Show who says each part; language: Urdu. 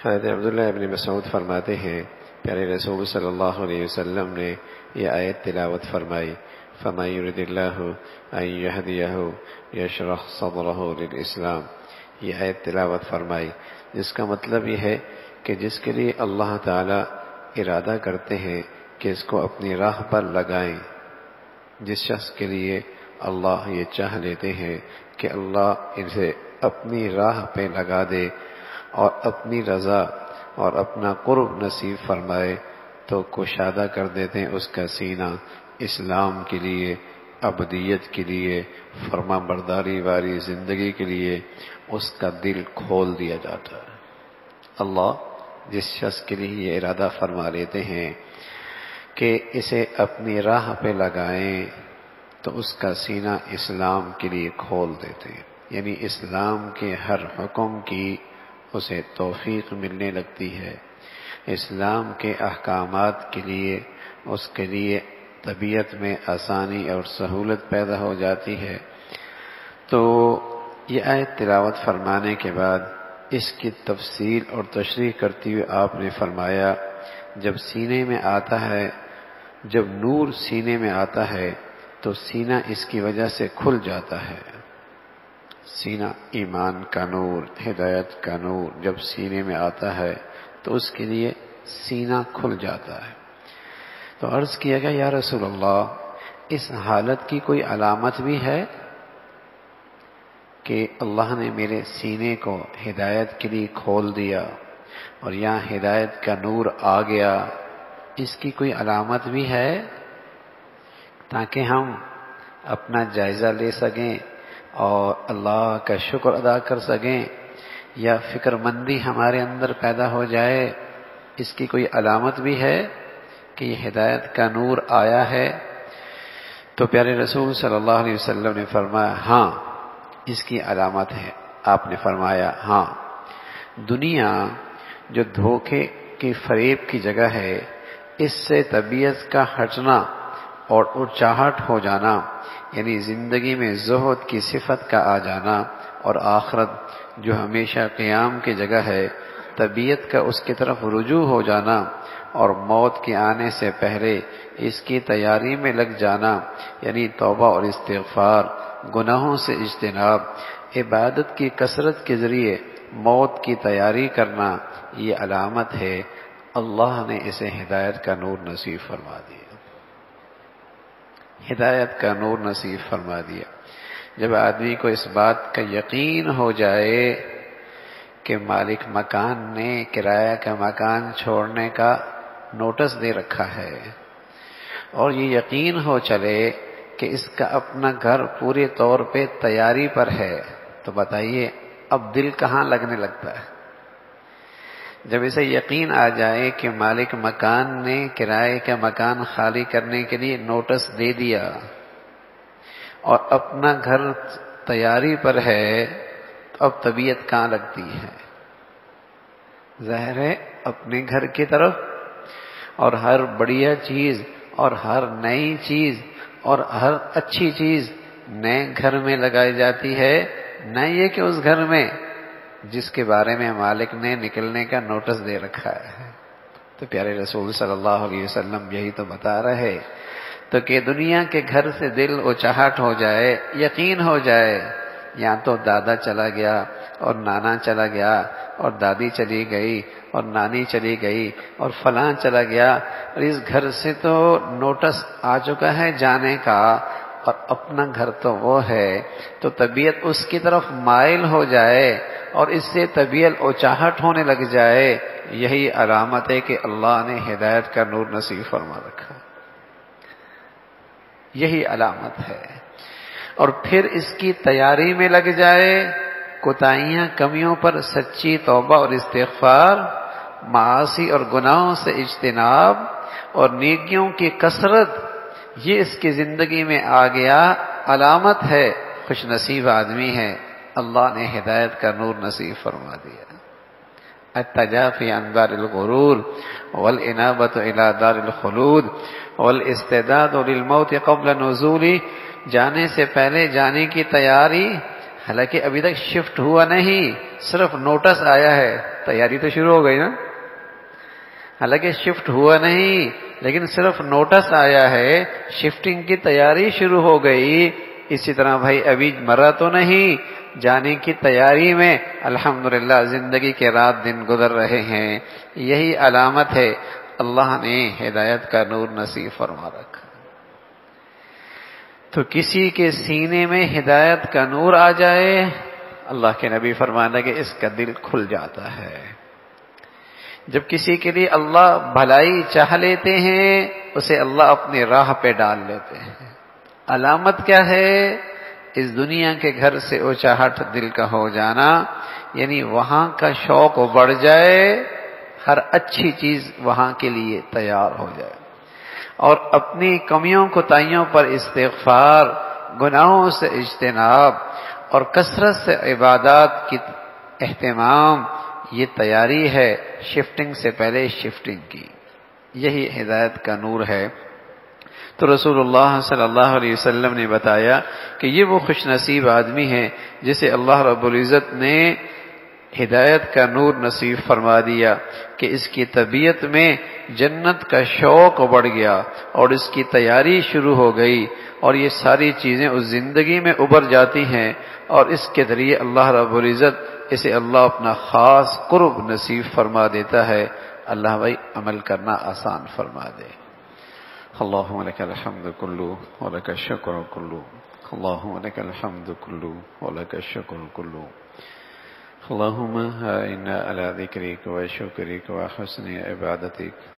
Speaker 1: حضرت عبداللہ ابن مسعود فرماتے ہیں پیارے رسول صلی اللہ علیہ وسلم نے یہ آیت تلاوت فرمائی، فَمَن يُرِدِ اللَّهُ أَن يَهْدِيَهُ يَشْرَحْ صَدْرَهُ لِلْإِسْلَامِ، یہ آیت تلاوت فرمائی جس کا مطلب یہ ہے کہ جس کے لیے اللہ تعالی ارادہ کرتے ہیں کہ اس کو اپنی راہ پر لگائیں، جس شخص کے لیے اللہ یہ چاہ لیتے ہیں کہ اللہ اسے اپنی راہ پہ لگا دے اور اپنی رضا اور اپنا قرب نصیب فرمائے، تو کشادہ کر دیتے ہیں اس کا سینہ اسلام کے لیے، ابدیت کے لیے، فرما برداری والی زندگی کے لیے اس کا دل کھول دیا جاتا ہے۔ اللہ جس شخص کے لیے یہ ارادہ فرما لیتے ہیں کہ اسے اپنی راہ پہ لگائیں تو اس کا سینہ اسلام کے لیے کھول دیتے ہیں، یعنی اسلام کے ہر حکم کی اسے توفیق ملنے لگتی ہے، اسلام کے احکامات کے لیے اس کے لیے طبیعت میں آسانی اور سہولت پیدا ہو جاتی ہے۔ تو یہ آیت تلاوت فرمانے کے بعد اس کی تفصیل اور تشریح کرتے ہوئے آپ نے فرمایا جب سینے میں آتا ہے، جب نور سینے میں آتا ہے تو سینہ اس کی وجہ سے کھل جاتا ہے۔ سینہ ایمان کا نور، ہدایت کا نور جب سینے میں آتا ہے تو اس کے لیے سینہ کھل جاتا ہے۔ تو عرض کیا گیا یا رسول اللہ اس حالت کی کوئی علامت بھی ہے کہ اللہ نے میرے سینے کو ہدایت کے لیے کھول دیا اور یہاں ہدایت کا نور آ گیا، اس کی کوئی علامت بھی ہے تاکہ ہم اپنا جائزہ لے سکیں اور اللہ کا شکر ادا کر سکیں، یا فکر مندی ہمارے اندر پیدا ہو جائے؟ اس کی کوئی علامت بھی ہے کہ یہ ہدایت کا نور آیا ہے؟ تو پیارے رسول صلی اللہ علیہ وسلم نے فرمایا ہاں اس کی علامت ہے۔ آپ نے فرمایا ہاں، دنیا جو دھوکے کی فریب کی جگہ ہے، اس سے طبیعت کا ہٹنا اور اچاہٹ ہو جانا، یعنی زندگی میں زہد کی صفت کا آ جانا، اور آخرت جو ہمیشہ قیام کی جگہ ہے، طبیعت کا اس کی طرف رجوع ہو جانا اور موت کے آنے سے پہلے اس کی تیاری میں لگ جانا، یعنی توبہ اور استغفار، گناہوں سے اجتناب، عبادت کی کثرت کے ذریعے موت کی تیاری کرنا، یہ علامت ہے اللہ نے اسے ہدایت کا نور نصیب فرما دیا۔ ہدایت کا نور نصیب فرما دیا۔ جب آدمی کو اس بات کا یقین ہو جائے کہ مالک مکان نے کرایہ کا مکان چھوڑنے کا نوٹس دے رکھا ہے اور یہ یقین ہو چلے کہ اس کا اپنا گھر پورے طور پہ تیاری پر ہے، تو بتائیے اب دل کہاں لگنے لگتا ہے؟ جب اسے یقین آ جائے کہ مالک مکان نے کرائے کا مکان خالی کرنے کے لیے نوٹس دے دیا اور اپنا گھر تیاری پر ہے، تو اب طبیعت کہاں لگتی ہے؟ ظاہر ہے اپنے گھر کی طرف، اور ہر بڑھیا چیز اور ہر نئی چیز اور ہر اچھی چیز نئے گھر میں لگائی جاتی ہے، نہ یہ کہ اس گھر میں جس کے بارے میں مالک نے نکلنے کا نوٹس دے رکھا ہے۔ تو پیارے رسول صلی اللہ علیہ وسلم یہی تو بتا رہے، تو کہ دنیا کے گھر سے دل اچاہٹ ہو جائے، یقین ہو جائے یہاں تو دادا چلا گیا اور نانا چلا گیا اور دادی چلی گئی اور نانی چلی گئی اور فلاں چلا گیا، اور اس گھر سے تو نوٹس آ چکا ہے جانے کا اور اپنا گھر تو وہ ہے، تو طبیعت اس کی طرف مائل ہو جائے اور اس سے طبیعت اچاہٹ ہونے لگ جائے، یہی علامت ہے کہ اللہ نے ہدایت کا نور نصیب فرما رکھا، یہی علامت ہے۔ اور پھر اس کی تیاری میں لگ جائے، کوتاہیاں کمیوں پر سچی توبہ اور استغفار، معاصی اور گناہوں سے اجتناب اور نیکیوں کی کثرت، یہ اس کی زندگی میں آ گیا، علامت ہے خوش نصیب آدمی ہے، اللہ نے ہدایت کا نور نصیب فرما دیا۔ التجافی عن دار الغرور والانابۃ الی دار الخلود والاستعداد للموت قبل نزول، جانے سے پہلے جانے کی تیاری، حالانکہ ابھی تک شفٹ ہوا نہیں، صرف نوٹس آیا ہے تیاری تو شروع ہو گئی نا. حالانکہ شفٹ ہوا نہیں، لیکن صرف نوٹس آیا ہے، شفٹنگ کی تیاری شروع ہو گئی. اسی طرح بھائی ابھی مرا تو نہیں، جانے کی تیاری میں الحمدللہ زندگی کے رات دن گزر رہے ہیں. یہی علامت ہے اللہ نے ہدایت کا نور نصیب فرما رکھا. تو کسی کے سینے میں ہدایت کا نور آ جائے، اللہ کے نبی فرمانا کہ اس کا دل کھل جاتا ہے. جب کسی کے لیے اللہ بھلائی چاہ لیتے ہیں، اسے اللہ اپنی راہ پہ ڈال لیتے ہیں. علامت کیا ہے؟ اس دنیا کے گھر سے اونچاہٹ دل کا ہو جانا، یعنی وہاں کا شوق بڑھ جائے، ہر اچھی چیز وہاں کے لیے تیار ہو جائے، اور اپنی کمیوں کوتاہیوں پر استغفار، گناہوں سے اجتناب اور کثرت سے عبادات کی اہتمام، یہ تیاری ہے شفٹنگ سے پہلے شفٹنگ کی. یہی ہدایت کا نور ہے. تو رسول اللہ صلی اللہ علیہ وسلم نے بتایا کہ یہ وہ خوش نصیب آدمی ہے جسے اللہ رب العزت نے ہدایت کا نور نصیب فرما دیا کہ اس کی طبیعت میں جنت کا شوق بڑھ گیا اور اس کی تیاری شروع ہو گئی، اور یہ ساری چیزیں اس زندگی میں ابھر جاتی ہیں، اور اس کے ذریعے اللہ رب العزت اسے اللہ اپنا خاص قرب نصیب فرما دیتا ہے. اللہ بھائی عمل کرنا آسان فرما دے. اللہم لک الحمد کلو ولک الشکر کلو، اللہم لک الحمد کلو ولک الشکر کلو. اللہم اعنا علی ذکرک و شکرک و حسن عبادتک.